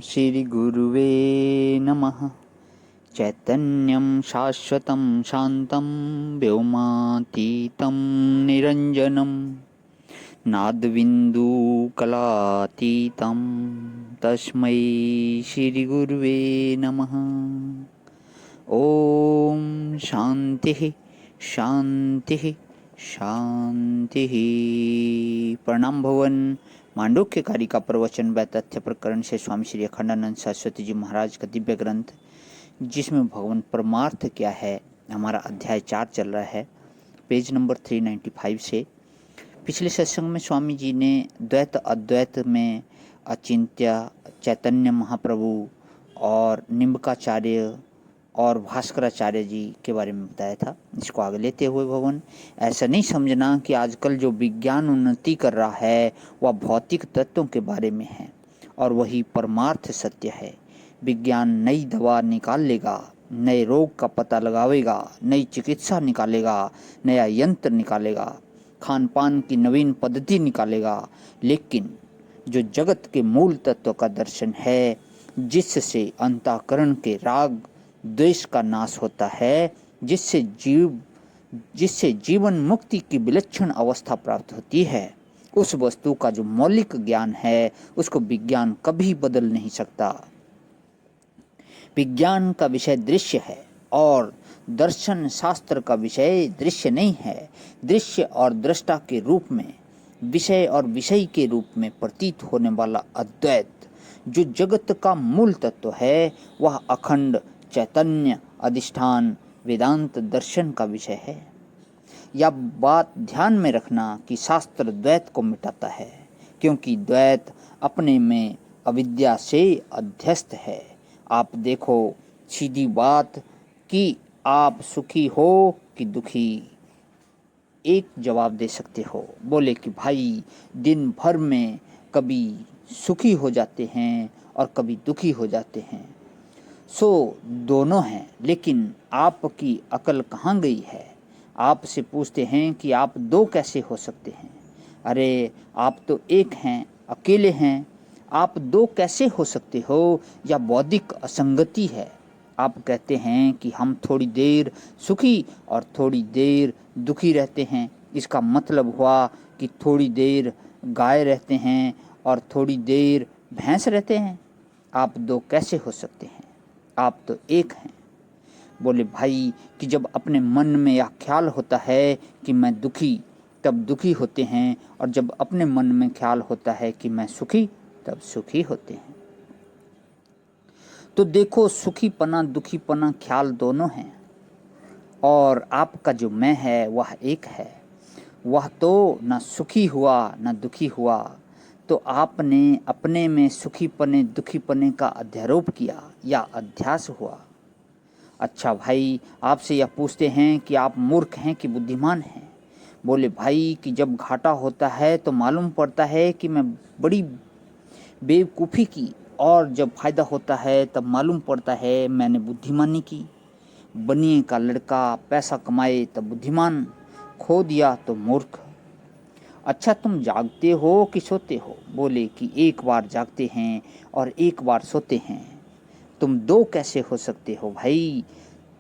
श्रीगुरुवे नमः। चैतन्यं शाश्वतं शान्तं व्योमातीतं निरञ्जनं नादबिन्दुकलातीतं तस्मै श्रीगुरुवे नमः। ओम शांति शांति शांति। प्रणाम भवन। मांडुक्य कारिका प्रवचन व तथ्य प्रकरण से स्वामी श्री अखंडानंद सरस्वती जी महाराज का दिव्य ग्रंथ, जिसमें भगवान परमार्थ क्या है, हमारा अध्याय 4 चल रहा है, पेज नंबर 395 से। पिछले सत्संग में स्वामी जी ने द्वैत अद्वैत में अचिंत्य चैतन्य महाप्रभु और निम्बकाचार्य और भास्कराचार्य जी के बारे में बताया था। इसको आगे लेते हुए भगवान, ऐसा नहीं समझना कि आजकल जो विज्ञान उन्नति कर रहा है वह भौतिक तत्वों के बारे में है और वही परमार्थ सत्य है। विज्ञान नई दवा निकाल लेगा, नए रोग का पता लगावेगा, नई चिकित्सा निकालेगा, नया यंत्र निकालेगा, खान पान की नवीन पद्धति निकालेगा, लेकिन जो जगत के मूल तत्व का दर्शन है, जिससे अंतःकरण के राग द्वेष का नाश होता है, जिससे जीवन मुक्ति की विलक्षण अवस्था प्राप्त होती है, उस वस्तु का जो मौलिक ज्ञान है उसको विज्ञान कभी बदल नहीं सकता। विज्ञान का विषय दृश्य है और दर्शन शास्त्र का विषय दृश्य नहीं है। दृश्य और दृष्टा के रूप में, विषय और विषय के रूप में प्रतीत होने वाला अद्वैत जो जगत का मूल तत्व है, वह अखंड चैतन्य अधिष्ठान वेदांत दर्शन का विषय है। यह बात ध्यान में रखना कि शास्त्र द्वैत को मिटाता है, क्योंकि द्वैत अपने में अविद्या से अध्यस्त है। आप देखो, सीधी बात कि आप सुखी हो कि दुखी, एक जवाब दे सकते हो। बोले कि भाई दिन भर में कभी सुखी हो जाते हैं और कभी दुखी हो जाते हैं, सो दोनों हैं, लेकिन आपकी अकल कहाँ गई है? आपसे पूछते हैं कि आप दो कैसे हो सकते हैं? अरे आप तो एक हैं, अकेले हैं, आप दो कैसे हो सकते हो? या बौद्धिक असंगति है। आप कहते हैं कि हम थोड़ी देर सुखी और थोड़ी देर दुखी रहते हैं। इसका मतलब हुआ कि थोड़ी देर गाय रहते हैं और थोड़ी देर भैंस रहते हैं। आप दो कैसे हो सकते हैं? आप तो एक हैं। बोले भाई कि जब अपने मन में यह ख्याल होता है कि मैं दुखी, तब दुखी होते हैं, और जब अपने मन में ख्याल होता है कि मैं सुखी, तब सुखी होते हैं। तो देखो, सुखीपना दुखीपना ख्याल दोनों हैं, और आपका जो मैं है वह एक है। वह तो न सुखी हुआ न दुखी हुआ, तो आपने अपने में सुखीपने दुखीपने का अध्यारोप किया या अध्यास हुआ। अच्छा भाई, आपसे यह पूछते हैं कि आप मूर्ख हैं कि बुद्धिमान हैं? बोले भाई कि जब घाटा होता है तो मालूम पड़ता है कि मैं बड़ी बेवकूफ़ी की, और जब फायदा होता है तब मालूम पड़ता है मैंने बुद्धिमानी की। बनिए का लड़का पैसा कमाए तब बुद्धिमान, खो दिया तो मूर्ख। अच्छा, तुम जागते हो कि सोते हो? बोले कि एक बार जागते हैं और एक बार सोते हैं। तुम दो कैसे हो सकते हो भाई?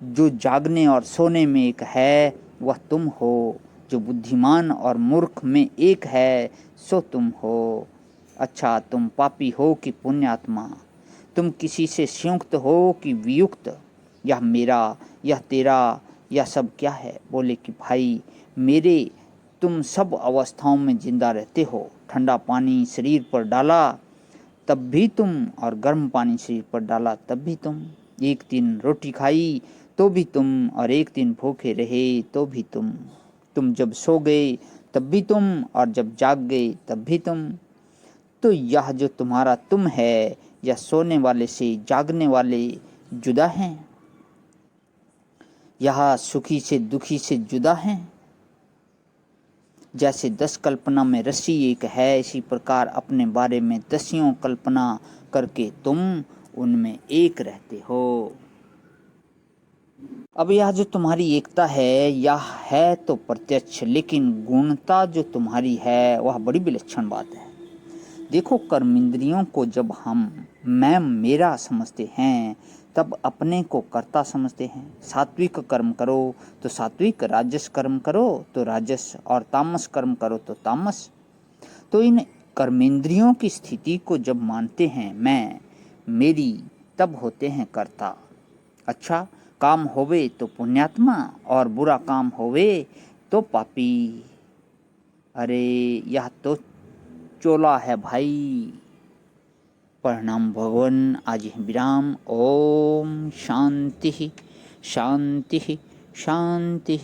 जो जागने और सोने में एक है वह तुम हो, जो बुद्धिमान और मूर्ख में एक है सो तुम हो। अच्छा, तुम पापी हो कि पुण्यात्मा? तुम किसी से संयुक्त हो कि वियुक्त? यह मेरा, यह तेरा, यह सब क्या है? बोले कि भाई मेरे, तुम सब अवस्थाओं में जिंदा रहते हो। ठंडा पानी शरीर पर डाला तब भी तुम, और गर्म पानी शरीर पर डाला तब भी तुम। एक दिन रोटी खाई तो भी तुम, और एक दिन भूखे रहे तो भी तुम। तुम जब सो गए तब भी तुम, और जब जाग गए तब भी तुम। तो यह जो तुम्हारा तुम है, यह सोने वाले से जागने वाले जुदा हैं? यह सुखी से दुखी से जुदा हैं? जैसे 10 कल्पना में रस्सी एक है, इसी प्रकार अपने बारे में 10 कल्पना करके तुम उनमें एक रहते हो। अब यह जो तुम्हारी एकता है, यह है तो प्रत्यक्ष, लेकिन गुणता जो तुम्हारी है वह बड़ी विलक्षण बात है। देखो, कर्मेंद्रियों को जब हम मैं मेरा समझते हैं तब अपने को कर्ता समझते हैं। सात्विक कर्म करो तो सात्विक, राजस कर्म करो तो राजस, और तामस कर्म करो तो तामस। तो इन कर्मेंद्रियों की स्थिति को जब मानते हैं मैं मेरी, तब होते हैं कर्ता। अच्छा काम होवे तो पुण्यात्मा और बुरा काम होवे तो पापी। अरे यह तो चोला है भाई। प्रणाम भगवान, आज ही विराम। ओम शांति शांति शांति।